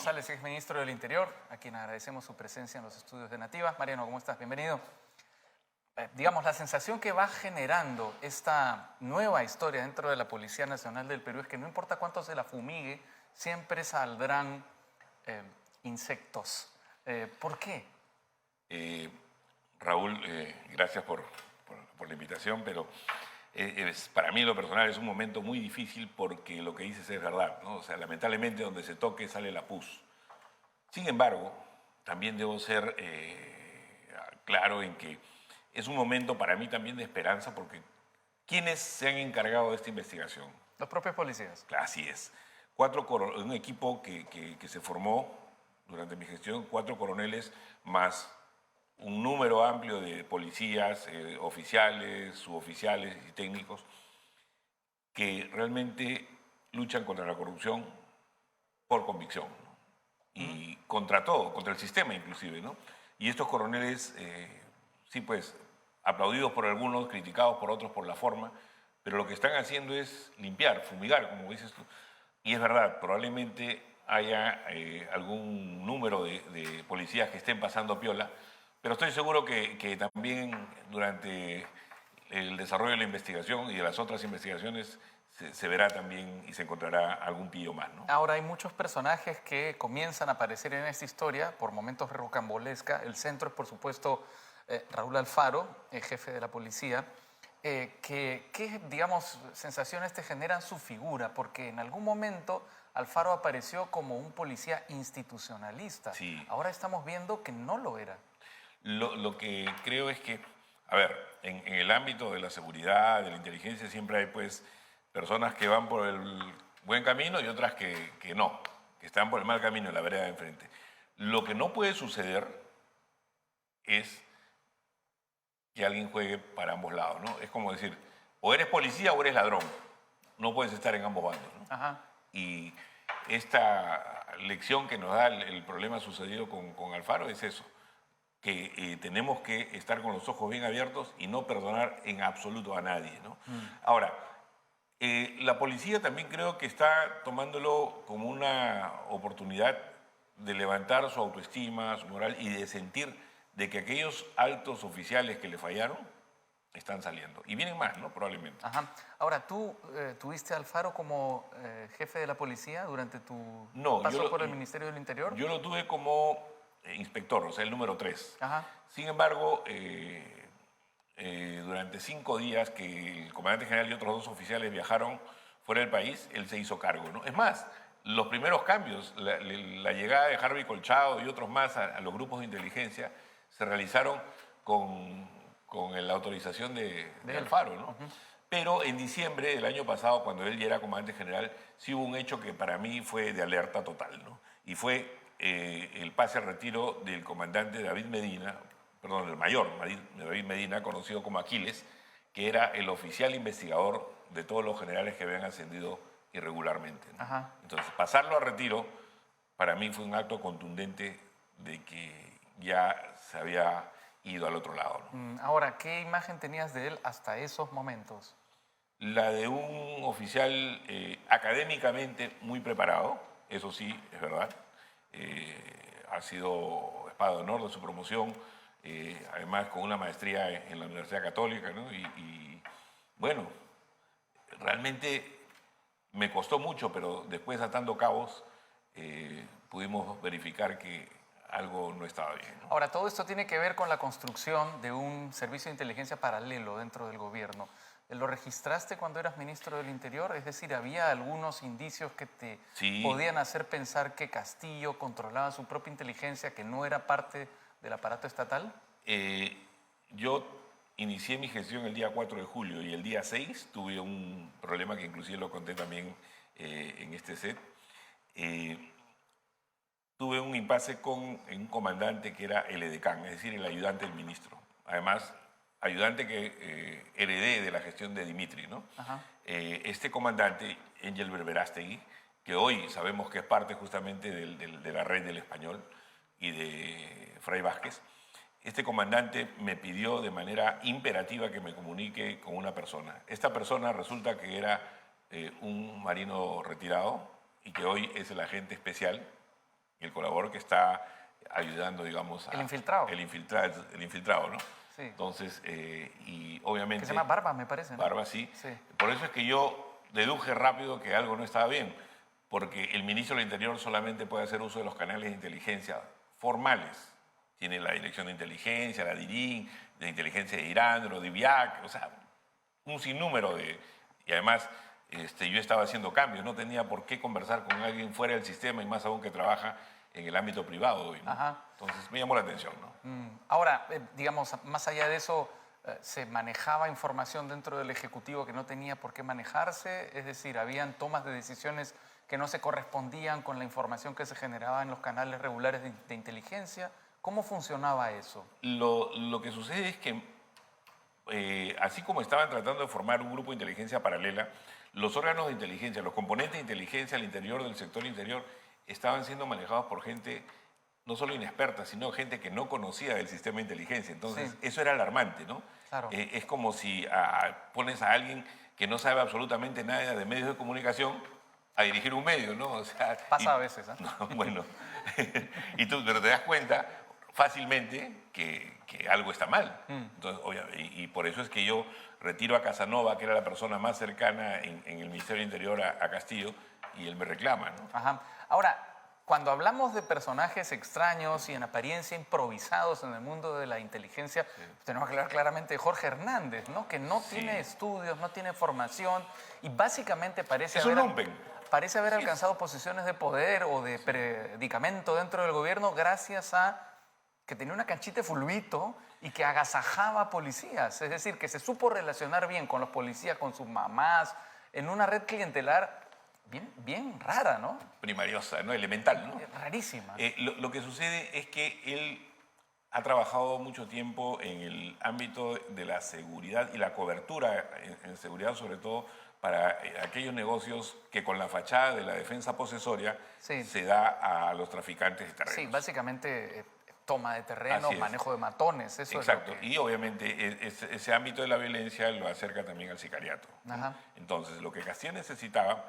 González, exministro del Interior, a quien agradecemos su presencia en los estudios de Nativa. Mariano, ¿cómo estás? Bienvenido. Digamos, la sensación que va generando esta nueva historia dentro de la Policía Nacional del Perú es que no importa cuánto se la fumigue, siempre saldrán insectos. ¿Por qué? Raúl, gracias por la invitación, pero para mí en lo personal es un momento muy difícil porque lo que dices es verdad, ¿no? O sea, lamentablemente donde se toque sale la pus. Sin embargo, también debo ser claro en que es un momento para mí también de esperanza porque ¿quiénes se han encargado de esta investigación? Los propios policías. Así es. Un equipo que se formó durante mi gestión, 4 coroneles más un número amplio de policías, oficiales, suboficiales y técnicos que realmente luchan contra la corrupción por convicción, ¿no? Y contra todo, contra el sistema inclusive, ¿no? Y estos coroneles, sí pues, aplaudidos por algunos, criticados por otros por la forma, pero lo que están haciendo es limpiar, fumigar, como dices tú. Y es verdad, probablemente haya algún número de policías que estén pasando piola, pero estoy seguro que también durante el desarrollo de la investigación y de las otras investigaciones se verá también y se encontrará algún pillo más, ¿no? Ahora hay muchos personajes que comienzan a aparecer en esta historia, por momentos rocambolesca. El centro es, por supuesto, Raúl Alfaro, jefe de la policía. ¿Qué, digamos, sensaciones te generan su figura? Porque en algún momento Alfaro apareció como un policía institucionalista. Sí. Ahora estamos viendo que no lo era. Lo que creo es que, a ver, en el ámbito de la seguridad, de la inteligencia, siempre hay pues personas que van por el buen camino y otras que no, que están por el mal camino en la vereda de enfrente. Lo que no puede suceder es que alguien juegue para ambos lados, ¿no? Es como decir, o eres policía o eres ladrón. No puedes estar en ambos bandos, ¿no? Ajá. Y esta lección que nos da el problema sucedido con Alfaro es eso, que tenemos que estar con los ojos bien abiertos y no perdonar en absoluto a nadie, ¿no? Ahora, la policía también creo que está tomándolo como una oportunidad de levantar su autoestima, su moral y de sentir de que aquellos altos oficiales que le fallaron están saliendo. Y vienen más, ¿no? Probablemente. Ajá. Ahora, ¿tú tuviste a Alfaro como jefe de la policía durante tu paso por el Ministerio del Interior? Yo lo tuve como inspector, o sea, el número 3. Ajá. Sin embargo, durante 5 días que el comandante general y otros 2 oficiales viajaron fuera del país, él se hizo cargo, ¿no? Es más, los primeros cambios, la llegada de Harvey Colchado y otros más a los grupos de inteligencia se realizaron con la autorización de Alfaro, ¿no? Pero en diciembre del año pasado, cuando él ya era comandante general, sí hubo un hecho que para mí fue de alerta total, ¿no? Y fue el pase al retiro del comandante David Medina, perdón, el mayor David Medina, conocido como Aquiles, que era el oficial investigador de todos los generales que habían ascendido irregularmente, ¿no? Ajá. Entonces, pasarlo a retiro, para mí fue un acto contundente de que ya se había ido al otro lado, ¿no? Ahora, ¿qué imagen tenías de él hasta esos momentos? La de un oficial académicamente muy preparado, eso sí, es verdad. Ha sido espada de honor de su promoción, además con una maestría en la Universidad Católica, ¿no? Y bueno, realmente me costó mucho, pero después atando cabos pudimos verificar que algo no estaba bien, ¿no? Ahora, todo esto tiene que ver con la construcción de un servicio de inteligencia paralelo dentro del gobierno. ¿Lo registraste cuando eras ministro del Interior? Es decir, ¿había algunos indicios que te podían hacer pensar que Castillo controlaba su propia inteligencia, que no era parte del aparato estatal? Yo inicié mi gestión el día 4 de julio y el día 6 tuve un problema que inclusive lo conté también en este set. Tuve un impasse con un comandante que era el edecán, es decir, el ayudante del ministro. Además, ayudante que heredé de la gestión de Dimitri, ¿no? Este comandante, Ángel Berberástegui, que hoy sabemos que es parte justamente de la red del Español y de Fray Vázquez, este comandante me pidió de manera imperativa que me comunique con una persona. Esta persona resulta que era un marino retirado y que hoy es el agente especial el colaborador que está ayudando, digamos, El infiltrado. El infiltrado, ¿no? Sí. Entonces, y obviamente... Que se llama Barba, me parece, ¿no? Barba, sí. Sí. Por eso es que yo deduje rápido que algo no estaba bien, porque el ministro del Interior solamente puede hacer uso de los canales de inteligencia formales. Tiene la Dirección de Inteligencia, la DIRIN, de Inteligencia de Irán, de lo DIVIAC, o sea, un sinnúmero de... Y además, yo estaba haciendo cambios, no tenía por qué conversar con alguien fuera del sistema y más aún que trabaja en el ámbito privado hoy, ¿no? Ajá. Entonces me llamó la atención, ¿no? Ahora, digamos, más allá de eso, ¿se manejaba información dentro del Ejecutivo que no tenía por qué manejarse? Es decir, ¿habían tomas de decisiones que no se correspondían con la información que se generaba en los canales regulares de inteligencia? ¿Cómo funcionaba eso? Lo que sucede es que, así como estaban tratando de formar un grupo de inteligencia paralela, los órganos de inteligencia, los componentes de inteligencia al interior del sector interior, estaban siendo manejados por gente no solo inexperta, sino gente que no conocía del sistema de inteligencia. Entonces, Sí. eso era alarmante, ¿no? Claro. Es como si pones a alguien que no sabe absolutamente nada de medios de comunicación a dirigir un medio, ¿no? O sea, Pasa a veces, ¿eh? No, bueno, pero te das cuenta fácilmente que algo está mal. Entonces, y por eso es que yo retiro a Casanova, que era la persona más cercana en el Ministerio del Interior a Castillo, y él me reclama, ¿no? Ajá. Ahora, cuando hablamos de personajes extraños y en apariencia improvisados en el mundo de la inteligencia, tenemos que hablar claramente de Jorge Hernández, ¿no? Que no tiene estudios, no tiene formación y básicamente parece Es un lumpen. Parece haber alcanzado posiciones de poder o de predicamento dentro del gobierno gracias a que tenía una canchita de fulbito y que agasajaba policías. Es decir, que se supo relacionar bien con los policías, con sus mamás, en una red clientelar bien rara, ¿no? Primariosa, ¿no? Elemental, ¿no? Rarísima. Lo que sucede es que él ha trabajado mucho tiempo en el ámbito de la seguridad y la cobertura en seguridad, sobre todo para aquellos negocios que con la fachada de la defensa posesoria se da a los traficantes de terrenos. Sí, básicamente toma de terreno, Así es. manejo de matones, eso Exacto. es lo que... Y obviamente ese ámbito de la violencia lo acerca también al sicariato, ¿no? Ajá. Entonces, lo que Castillo necesitaba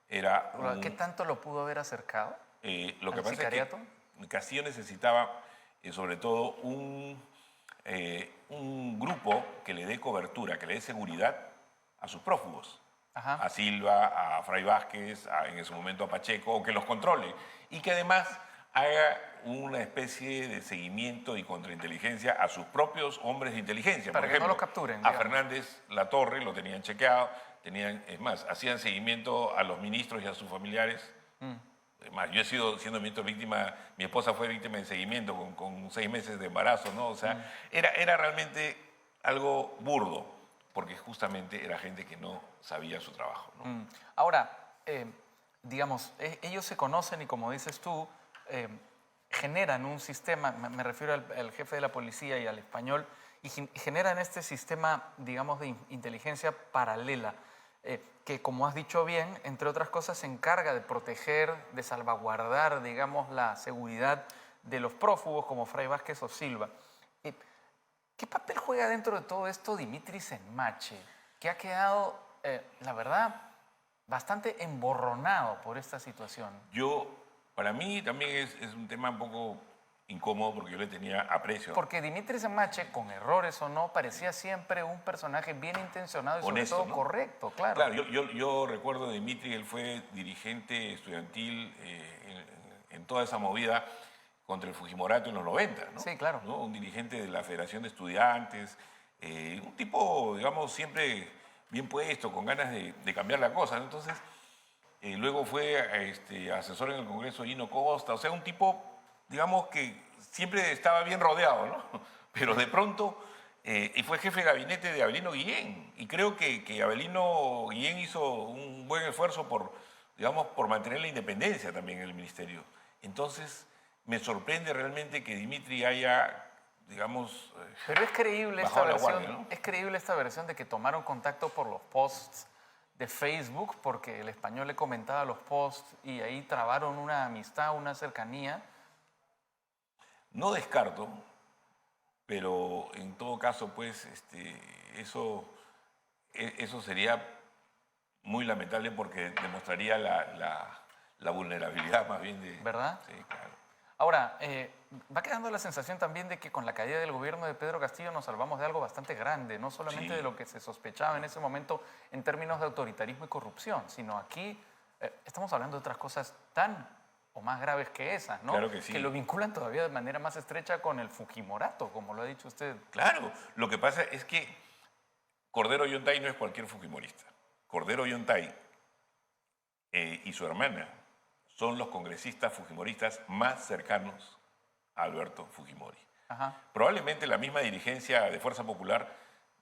era... ¿Qué tanto lo pudo haber acercado? Lo que ¿Al pasa sicariato? es que Castillo necesitaba sobre todo un grupo que le dé cobertura, que le dé seguridad a sus prófugos. Ajá. A Silva, a Fray Vázquez, en su momento a Pacheco, o que los controle. Y que además haga una especie de seguimiento y contrainteligencia a sus propios hombres de inteligencia. Para Por que ejemplo, no los capturen, a digamos. Fernández Latorre lo tenían chequeado, es más, hacían seguimiento a los ministros y a sus familiares. Es más, yo he siendo ministro víctima, mi esposa fue víctima de seguimiento con 6 meses de embarazo, ¿no? O sea, era realmente algo burdo, porque justamente era gente que no sabía su trabajo, ¿no? Ahora, digamos, ellos se conocen y como dices tú, generan un sistema, me refiero al jefe de la policía y al español, y generan este sistema, digamos, de inteligencia paralela, que como has dicho bien, entre otras cosas se encarga de proteger, de salvaguardar, digamos, la seguridad de los prófugos como Fray Vázquez o Silva. ¿Qué papel juega dentro de todo esto Dimitris Enmache, que ha quedado, la verdad, bastante emborronado por esta situación? Para mí también es un tema un poco incómodo porque yo le tenía aprecio. Porque Dimitris Enmache, con errores o no, parecía siempre un personaje bien intencionado y honesto, sobre todo ¿no? correcto, claro. Claro, yo recuerdo a Dimitri, él fue dirigente estudiantil en toda esa movida contra el Fujimorato en los 90, ¿no? Sí, claro. ¿No? Un dirigente de la Federación de Estudiantes, un tipo, digamos, siempre bien puesto, con ganas de cambiar la cosa, ¿no? Entonces, luego fue asesor en el Congreso de Gino Costa, o sea, un tipo, digamos, que siempre estaba bien rodeado, ¿no? Pero de pronto, y fue jefe de gabinete de Avelino Guillén, y creo que Avelino Guillén hizo un buen esfuerzo por mantener la independencia también en el ministerio. Entonces, me sorprende realmente que Dimitri haya, digamos, Pero es creíble esta bajado la versión, guardia, ¿no? es creíble esta versión de que tomaron contacto por los posts de Facebook, porque el español le comentaba los posts y ahí trabaron una amistad, una cercanía. No descarto, pero en todo caso, pues, eso sería muy lamentable porque demostraría la vulnerabilidad más bien de... ¿Verdad? Sí, claro. Ahora, va quedando la sensación también de que con la caída del gobierno de Pedro Castillo nos salvamos de algo bastante grande, no solamente Sí. de lo que se sospechaba en ese momento en términos de autoritarismo y corrupción, sino aquí estamos hablando de otras cosas tan o más graves que esas, ¿no? Claro que sí. Que lo vinculan todavía de manera más estrecha con el Fujimorato, como lo ha dicho usted. Claro, lo que pasa es que Cordero Yontay no es cualquier fujimorista. Cordero Yontay y su hermana son los congresistas fujimoristas más cercanos a Alberto Fujimori. Ajá. Probablemente la misma dirigencia de Fuerza Popular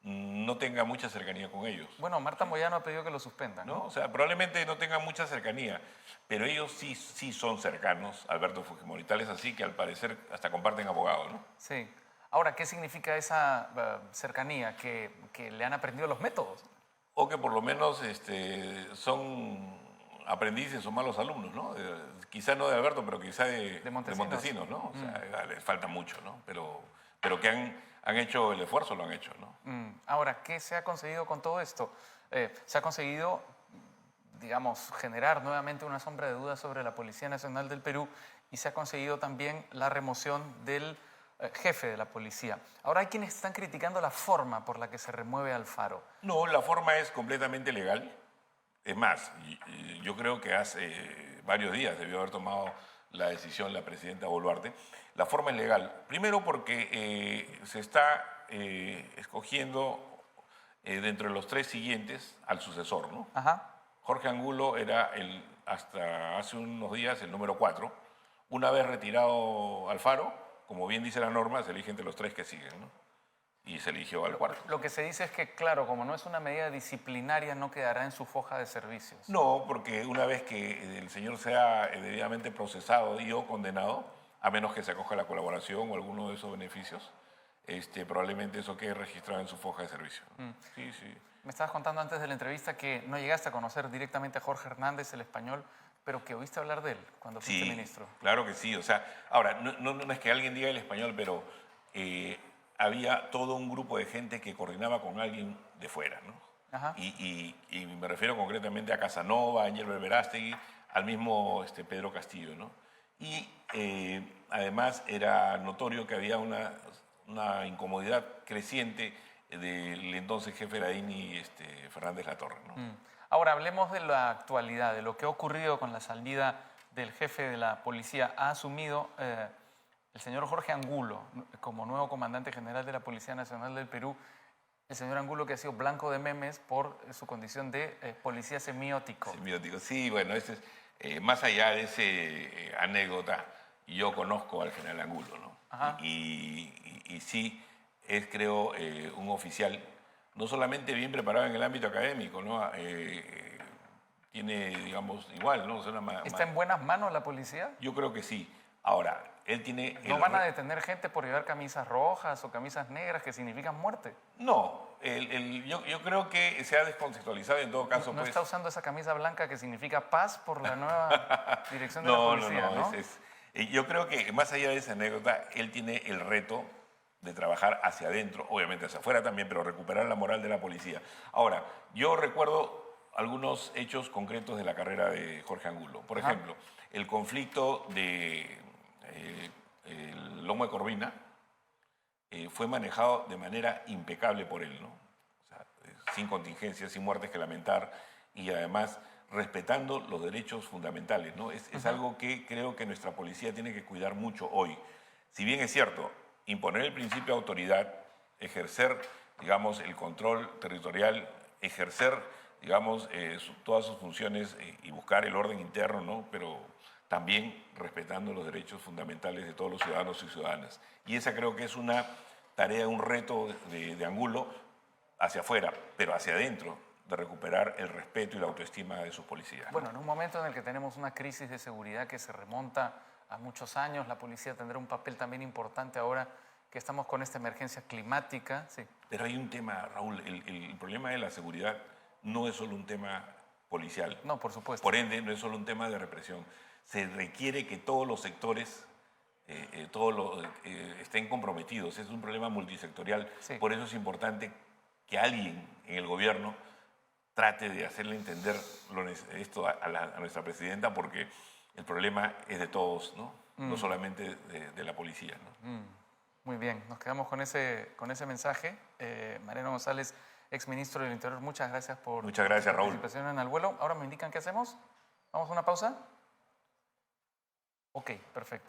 no tenga mucha cercanía con ellos. Bueno, Marta Moyano ha pedido que lo suspendan, ¿No? ¿no? O sea, probablemente no tengan mucha cercanía, pero ellos sí son cercanos a Alberto Fujimori. Tal es así que al parecer hasta comparten abogado, ¿no? Sí. Ahora, ¿qué significa esa cercanía? ¿Que le han aprendido los métodos? O que por lo menos son aprendices o malos alumnos, ¿no? Quizá no de Alberto, pero quizá de Montesinos, ¿no? O sea, les falta mucho, ¿no? Pero que han hecho el esfuerzo, lo han hecho, ¿no? Ahora, ¿qué se ha conseguido con todo esto? Se ha conseguido, digamos, generar nuevamente una sombra de duda sobre la Policía Nacional del Perú y se ha conseguido también la remoción del jefe de la policía. Ahora hay quienes están criticando la forma por la que se remueve a Alfaro. No, la forma es completamente legal. Es más, yo creo que hace varios días debió haber tomado la decisión la presidenta Boluarte. La forma es legal. Primero porque se está escogiendo dentro de los 3 siguientes al sucesor, ¿no? Ajá. Jorge Angulo era hasta hace unos días el número 4. Una vez retirado Alfaro, como bien dice la norma, se elige entre los 3 que siguen, ¿no? Y se eligió al 4. Lo que se dice es que, claro, como no es una medida disciplinaria, no quedará en su foja de servicios. No, porque una vez que el señor sea debidamente procesado y o condenado, a menos que se acoja la colaboración o alguno de esos beneficios, probablemente eso quede registrado en su foja de servicio. Sí, sí. Me estabas contando antes de la entrevista que no llegaste a conocer directamente a Jorge Hernández, el español, pero que oíste hablar de él cuando fuiste Sí, ministro. claro que sí. O sea, ahora, no es que alguien diga el español, pero había todo un grupo de gente que coordinaba con alguien de fuera, ¿no? Ajá. Y me refiero concretamente a Casanova, a Ángel Verástegui, al mismo Pedro Castillo, ¿no? Y además era notorio que había una incomodidad creciente del entonces jefe Laini Fernández Latorre, ¿no? Ahora, hablemos de la actualidad, de lo que ha ocurrido con la salida del jefe de la policía. Ha asumido el señor Jorge Angulo como nuevo comandante general de la Policía Nacional del Perú. El señor Angulo que ha sido blanco de memes por su condición de policía semiótico. Semiótico, sí, bueno, más allá de esa anécdota, yo conozco al general Angulo, ¿no? Ajá. Y sí, es creo un oficial no solamente bien preparado en el ámbito académico, ¿no? Tiene, digamos, igual, ¿no? O sea, ¿Está en buenas manos la policía? Yo creo que sí. Ahora, él tiene... ¿No van a detener gente por llevar camisas rojas o camisas negras que significan muerte? No, yo creo que se ha descontextualizado en todo caso. ¿No pues, está usando esa camisa blanca que significa paz por la nueva dirección de la policía, no? Yo creo que más allá de esa anécdota, él tiene el reto de trabajar hacia adentro, obviamente hacia afuera también, pero recuperar la moral de la policía. Ahora, yo recuerdo algunos hechos concretos de la carrera de Jorge Angulo. Por ejemplo, el conflicto de el Lomo de Corvina fue manejado de manera impecable por él, ¿no? O sea, sin contingencias, sin muertes que lamentar y además respetando los derechos fundamentales, ¿no? Es algo que creo que nuestra policía tiene que cuidar mucho hoy. Si bien es cierto, imponer el principio de autoridad, ejercer, digamos, el control territorial, ejercer, digamos, todas sus funciones y buscar el orden interno, ¿no? Pero también respetando los derechos fundamentales de todos los ciudadanos y ciudadanas. Y esa creo que es una tarea, un reto de Angulo hacia afuera, pero hacia adentro, de recuperar el respeto y la autoestima de sus policías, ¿no? Bueno, en un momento en el que tenemos una crisis de seguridad que se remonta a muchos años, la policía tendrá un papel también importante ahora que estamos con esta emergencia climática. Sí. Pero hay un tema, Raúl, el problema de la seguridad no es solo un tema policial. No, por supuesto. Por ende, no es solo un tema de represión. Se requiere que todos los sectores estén comprometidos. Es un problema multisectorial. Sí. Por eso es importante que alguien en el gobierno trate de hacerle entender esto a nuestra presidenta, porque el problema es de todos, ¿no? no solamente de la policía, ¿no? Muy bien, nos quedamos con ese mensaje. Mariano González, exministro del Interior, muchas gracias por Muchas gracias, su Raúl. participación en Al Vuelo. Ahora me indican qué hacemos. ¿Vamos a una pausa? Ok, perfecto.